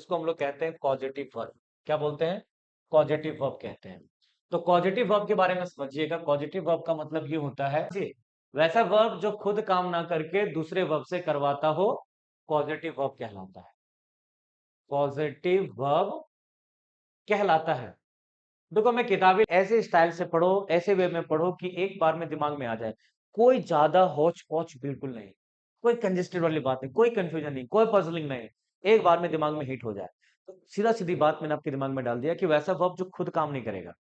इसको हम लोग कहते हैं कॉजेटिव वर्ब। क्या बोलते हैं? कॉजेटिव वर्ब कहते हैं। तो कॉजेटिव वर्ब के बारे में समझिएगा। कॉजेटिव वर्ब का मतलब ये होता है जी, वैसा वर्ब जो खुद काम ना करके दूसरे वर्ब से करवाता हो, पॉजिटिव वर्ब कहलाता है। पॉजिटिव वर्ब कहलाता है। देखो, मैं किताबें ऐसे स्टाइल से पढ़ो, ऐसे वे में पढ़ो कि एक बार में दिमाग में आ जाए। कोई ज्यादा हौच पौच बिल्कुल नहीं, कोई कंजेस्टेड वाली बात नहीं, कोई कंफ्यूजन नहीं, कोई पजलिंग नहीं, एक बार में दिमाग में हिट हो जाए। तो सीधा सीधी बात मैंने आपके दिमाग में डाल दिया कि वैसा वर्ब जो खुद काम नहीं करेगा,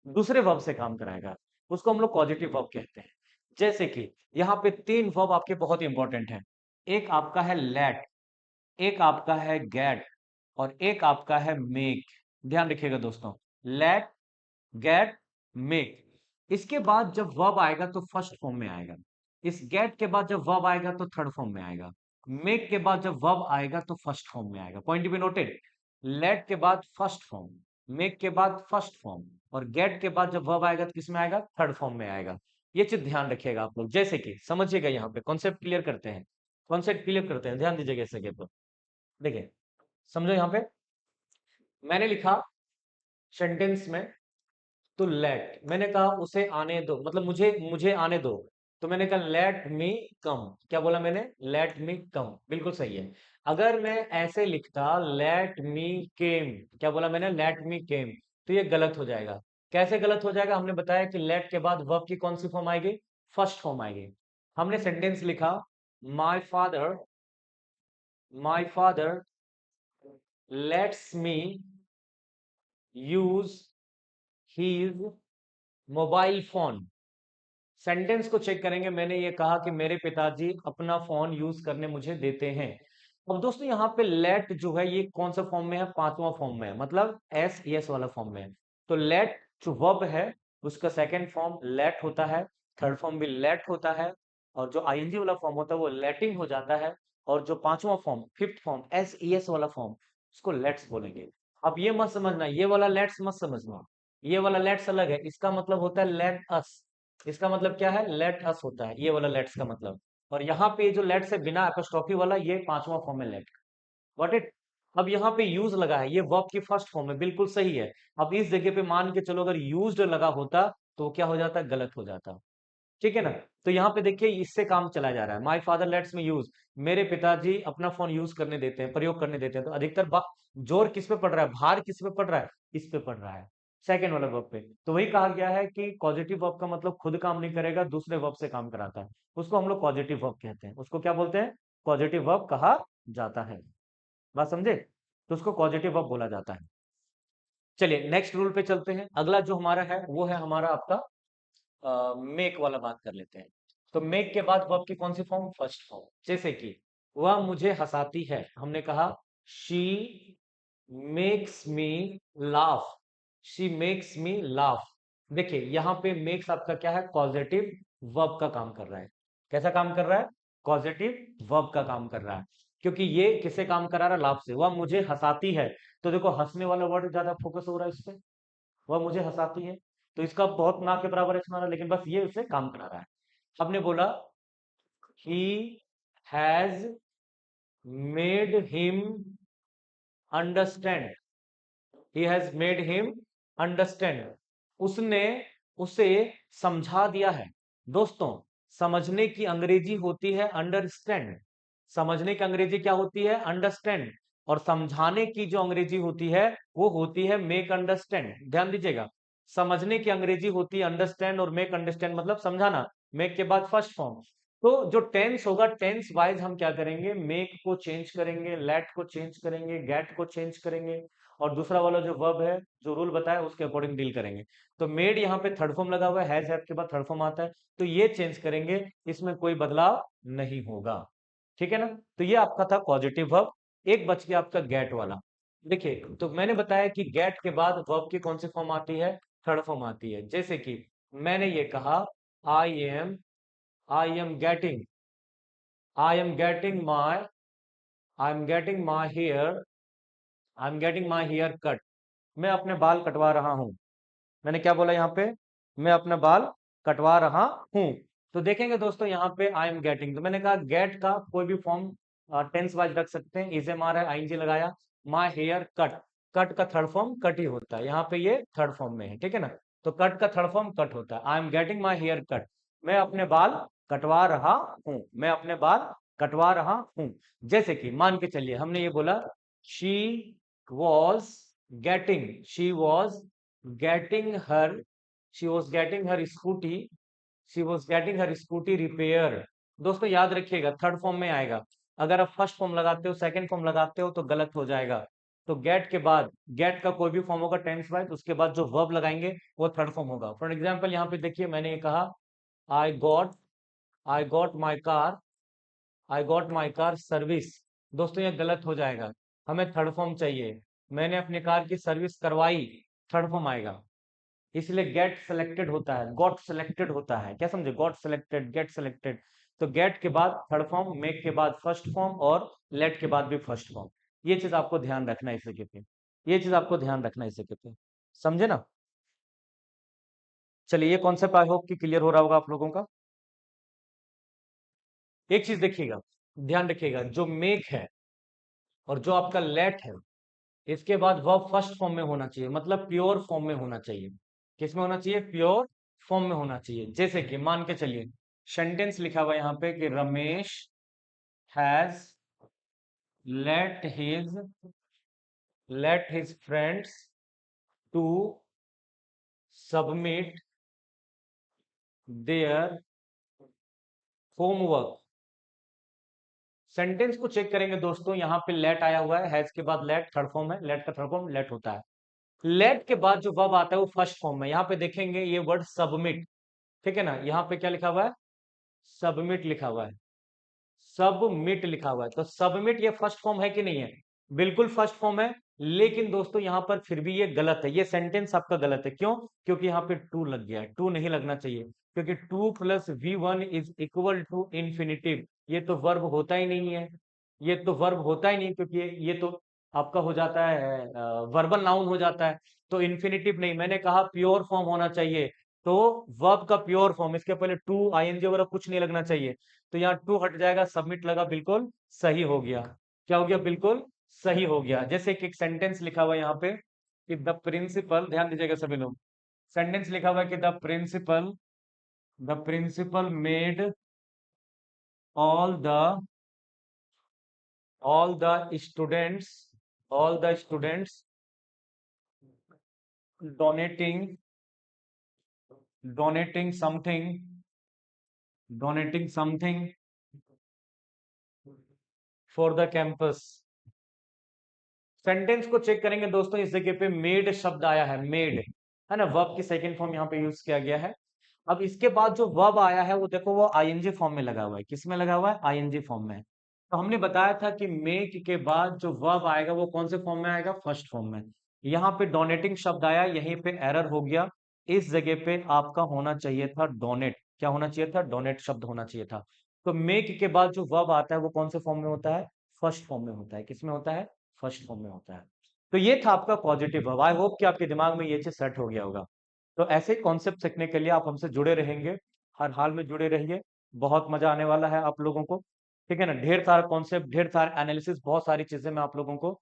दूसरे वर्ब से काम कराएगा, उसको हम लोग पॉजिटिव वर्ब कहते हैं। जैसे कि यहाँ पे 3 वर्ब आपके बहुत इंपॉर्टेंट हैं। एक आपका है लेट, एक आपका है गेट, और एक आपका है मेक। ध्यान रखिएगा दोस्तों, लेट, गेट, मेक। इसके बाद जब वर्ब आएगा तो फर्स्ट फॉर्म में आएगा। इस गेट के बाद जब वर्ब आएगा तो थर्ड फॉर्म में आएगा। मेक के बाद जब वर्ब आएगा तो फर्स्ट फॉर्म में आएगा। Point be noted. लेट के बाद फर्स्ट फॉर्म, मेक के बाद फर्स्ट फॉर्म, और गेट के बाद जब वर्ब आएगा तो किस में आएगा? थर्ड फॉर्म में आएगा। ये चीज ध्यान रखिएगा आप लोग। जैसे कि समझिएगा, यहाँ पे कॉन्सेप्ट क्लियर करते हैं, कॉन्सेप्ट क्लियर करते हैं, ध्यान दीजिएगा इस जगह पर। देखिए, समझो यहाँ पे मैंने लिखा सेंटेंस में, तो लेट, मैंने कहा उसे आने दो, मतलब मुझे मुझे आने दो। तो मैंने कहा लेट मी कम। क्या बोला मैंने? लेट मी कम। बिल्कुल सही है। अगर मैं ऐसे लिखता लेट मी केम, क्या बोला मैंने? लेट मी केम, तो ये गलत हो जाएगा। कैसे गलत हो जाएगा? हमने बताया कि लेट के बाद वर्ब की कौन सी फॉर्म आएगी? फर्स्ट फॉर्म आएगी। हमने सेंटेंस लिखा, my father, my father let's me use his mobile phone. Sentence को चेक करेंगे, मैंने ये कहा कि मेरे पिताजी अपना फोन यूज करने मुझे देते हैं। अब दोस्तों, यहाँ पे लेट जो है ये कौन सा फॉर्म में है? पांचवा फॉर्म में है, मतलब एस एस वाला फॉर्म में है। तो लेट जो वर्ब है उसका सेकंड फॉर्म लेट होता है, थर्ड फॉर्म भी लेट होता है, और जो आईएनजी वाला फॉर्म होता है वो लेटिंग हो जाता है, और जो पांचवा form, fifth form, S S वाला फॉर्म, उसको लेट्स बोलेंगे। अब ये मत समझना, ये वाला लेट्स मत समझना, ये वाला लेट्स अलग है। इसका मतलब होता है लेट अस। इसका मतलब क्या है? लेट अस होता है ये वाला लेट्स का मतलब। और यहाँ पे जो लेट्स है बिना एपोस्ट्रोफी वाला, ये पांचवा फॉर्म है लेट। What it. अब यहाँ पे यूज लगा है, ये वर्ब की फर्स्ट फॉर्म है, बिल्कुल सही है। अब इस जगह पे मान के चलो अगर यूज्ड लगा होता तो क्या हो जाता? गलत हो जाता। ठीक है ना? तो यहाँ पे देखिए इससे काम चला जा रहा है। माई फादर लेट्स मी यूज, मेरे पिताजी अपना फोन यूज करने देते हैं, प्रयोग करने देते हैं। तो अधिकतर जोर किस पे पड़ रहा है? भार किस पे पड़ रहा है? इस पे पड़ रहा है, सेकंड वाले वर्ब पे। तो वही कहा गया है कि पॉजिटिव वर्ब का मतलब खुद काम नहीं करेगा, दूसरे वर्ब से काम कराता है, उसको हम लोग पॉजिटिव वर्ब कहते हैं। उसको क्या बोलते हैं? पॉजिटिव वर्ब कहा जाता है। बात समझे? तो उसको पॉजिटिव वर्ब बोला जाता है। चलिए नेक्स्ट रूल पे चलते हैं। अगला जो हमारा है वो है हमारा आपका मेक वाला बात कर लेते हैं। तो मेक के बाद वर्ब की कौन सी फॉर्म? First form. जैसे कि वह मुझे हंसाती है, हमने कहा she makes me laugh, she makes me laugh. देखिए यहाँ पे मेक्स आपका क्या है? पॉजिटिव वर्ब का काम कर रहा है। कैसा काम कर रहा है? पॉजिटिव वर्ब का काम कर रहा है, क्योंकि ये किसे काम करा रहा है? लाफ से। वह मुझे हंसाती है, तो देखो हंसने वाला वर्ड ज्यादा फोकस हो रहा है इस पे। वह मुझे हंसाती है, तो इसका बहुत ना के बराबर है तुम्हारा, लेकिन बस ये उससे काम करा रहा है। हमने बोला he has made him understand, he has made him understand, उसने उसे समझा दिया है। दोस्तों, समझने की अंग्रेजी होती है अंडरस्टैंड। समझने की अंग्रेजी क्या होती है? अंडरस्टैंड। और समझाने की जो अंग्रेजी होती है वो होती है मेक अंडरस्टैंड। ध्यान दीजिएगा, समझने की अंग्रेजी होती है अंडरस्टैंड, और मेक अंडरस्टैंड मतलब समझाना। मेक के बाद फर्स्ट फॉर्म। तो जो टेंस होगा, टेंस वाइज हम क्या करेंगे? मेक को चेंज करेंगे, लेट को चेंज करेंगे, गेट को चेंज करेंगे, और दूसरा वाला जो वर्ब है, जो रूल बताया उसके अकॉर्डिंग डील करेंगे। तो मेड यहाँ पे थर्ड फॉर्म लगा हुआ है, हैज के बाद थर्ड फॉर्म आता है, तो ये चेंज करेंगे, इसमें कोई बदलाव नहीं होगा। ठीक है ना? तो ये आपका था पॉजिटिव वर्ब। एक बच गया आपका गेट वाला। देखिए, तो मैंने बताया कि गेट के बाद वर्ब की कौन सी फॉर्म आती है? थर्ड फॉर्म आती है। जैसे कि मैंने ये कहा I am, I am getting, I am getting my, I am getting my hair, I am getting my hair cut. मैं अपने बाल कटवा रहा हूं। मैंने क्या बोला यहाँ पे? मैं अपना बाल कटवा रहा हूं। तो देखेंगे दोस्तों यहाँ पे आई एम गेटिंग, तो मैंने कहा गेट का कोई भी फॉर्म टेंस वाइज रख सकते हैं। इज एम आ रहा है, आईएनजी लगाया, माई हेयर कट। कट का थर्ड फॉर्म कट ही होता है, यहाँ पे ये थर्ड फॉर्म में है, ठीक है ना। तो कट का थर्ड फॉर्म कट होता है। I am getting my hair cut, मैं अपने बाल कटवा रहा हूं, मैं अपने बाल कटवा रहा हूं। जैसे कि मान के चलिए हमने ये बोला, she was she was getting her she was getting her scooty she was getting her scooty repair. दोस्तों याद रखिएगा थर्ड फॉर्म में आएगा। अगर आप फर्स्ट फॉर्म लगाते हो, सेकंड फॉर्म लगाते हो तो गलत हो जाएगा। तो गेट के बाद, गेट का कोई भी फॉर्म होगा टेंस वाइज, उसके बाद जो वर्ब लगाएंगे वो थर्ड फॉर्म होगा। फॉर एग्जाम्पल यहाँ पे देखिए मैंने ये कहा, I got I got my car I got my car service. दोस्तों ये गलत हो जाएगा, हमें थर्ड फॉर्म चाहिए। मैंने अपनी कार की सर्विस करवाई, थर्ड फॉर्म आएगा। इसलिए गेट सेलेक्टेड होता है, गॉट सेलेक्टेड होता है, क्या समझे, गॉट सेलेक्टेड, गेट सेलेक्टेड। तो गेट के बाद थर्ड फॉर्म, मेक के बाद फर्स्ट फॉर्म और लेट के बाद भी फर्स्ट फॉर्म। ये चीज आपको ध्यान रखना है इस जगह पे, ये चीज आपको ध्यान रखना है इस जगह पे, समझे ना। चलिए ये कॉन्सेप्ट आई होप कि क्लियर हो रहा होगा आप लोगों का। एक चीज देखिएगा, ध्यान रखिएगा, जो मेक है और जो आपका लेट है, इसके बाद वर्ब फर्स्ट फॉर्म में होना चाहिए, मतलब प्योर फॉर्म में होना चाहिए। किस में होना चाहिए, प्योर फॉर्म में होना चाहिए। जैसे कि मान के चलिए सेंटेंस लिखा हुआ है यहाँ पे कि Ramesh has let his friends to submit their homework. Sentence को चेक करेंगे दोस्तों, यहाँ पे लेट आया हुआ है, हैज के बाद लेट थर्ड फॉर्म है, लेट का थर्ड फॉर्म लेट होता है। लेट के बाद जो वर्ब आता है वो फर्स्ट फॉर्म में, यहाँ पे देखेंगे ये वर्ड सबमिट, ठीक है ना। यहाँ पे क्या लिखा हुआ है, सबमिट लिखा हुआ है, सबमिट लिखा हुआ है। तो सबमिट ये फर्स्ट फॉर्म है कि नहीं है, बिल्कुल फर्स्ट फॉर्म है। लेकिन दोस्तों यहाँ पर फिर भी ये गलत है, ये सेंटेंस आपका गलत है। क्यों, क्योंकि यहाँ पे टू लग गया है, टू नहीं लगना चाहिए, क्योंकि to plus V1 is equal to infinitive. ये तो वर्ब होता ही नहीं है, ये तो वर्ब होता ही नहीं, क्योंकि ये तो आपका हो जाता है वर्बल नाउन हो जाता है। तो इंफिनिटिव नहीं, मैंने कहा प्योर फॉर्म होना चाहिए। तो वर्ब का प्योर फॉर्म, इसके पहले टू ING वगैरह कुछ नहीं लगना चाहिए। तो यहाँ टू हट जाएगा, सबमिट लगा, बिल्कुल सही हो गया। क्या हो गया, बिल्कुल सही हो गया। जैसे कि एक सेंटेंस लिखा हुआ है यहाँ पे कि द प्रिंसिपल, ध्यान दीजिएगा सभी लोग, सेंटेंस लिखा हुआ है कि the principal made all the all the students all the students donating donating something donating something for the campus. Sentence को चेक करेंगे दोस्तों, इस जगह पे मेड शब्द आया है, मेड है ना, वर्ब की सेकंड फॉर्म यहाँ पे यूज किया गया है। अब इसके बाद जो वर्ब आया है वो देखो, वो ING फॉर्म में लगा हुआ है। किस में लगा हुआ है, ING फॉर्म में। तो हमने बताया था कि मेक के बाद जो वर्ब आएगा वो कौन से फॉर्म में आएगा, फर्स्ट फॉर्म में। यहाँ पे डोनेटिंग शब्द आया, यहीं पे एरर हो गया। इस जगह पे आपका होना चाहिए था डोनेट, क्या होना चाहिए था, डोनेट शब्द होना चाहिए था। तो मेक के बाद जो वर्ब आता है वो कौन से फॉर्म में होता है, फर्स्ट फॉर्म में होता है। किसमें होता है, फर्स्ट फॉर्म में होता है। तो ये था आपका पॉजिटिव वर्ब। आई होप कि आपके दिमाग में ये चीज सेट हो गया होगा। तो ऐसे कॉन्सेप्ट सीखने के लिए आप हमसे जुड़े रहेंगे, हर हाल में जुड़े रहिए, बहुत मजा आने वाला है आप लोगों को, ठीक है ना। ढेर सारा कॉन्सेप्ट, ढेर सारा एनालिसिस, बहुत सारी चीजें मैं आप लोगों को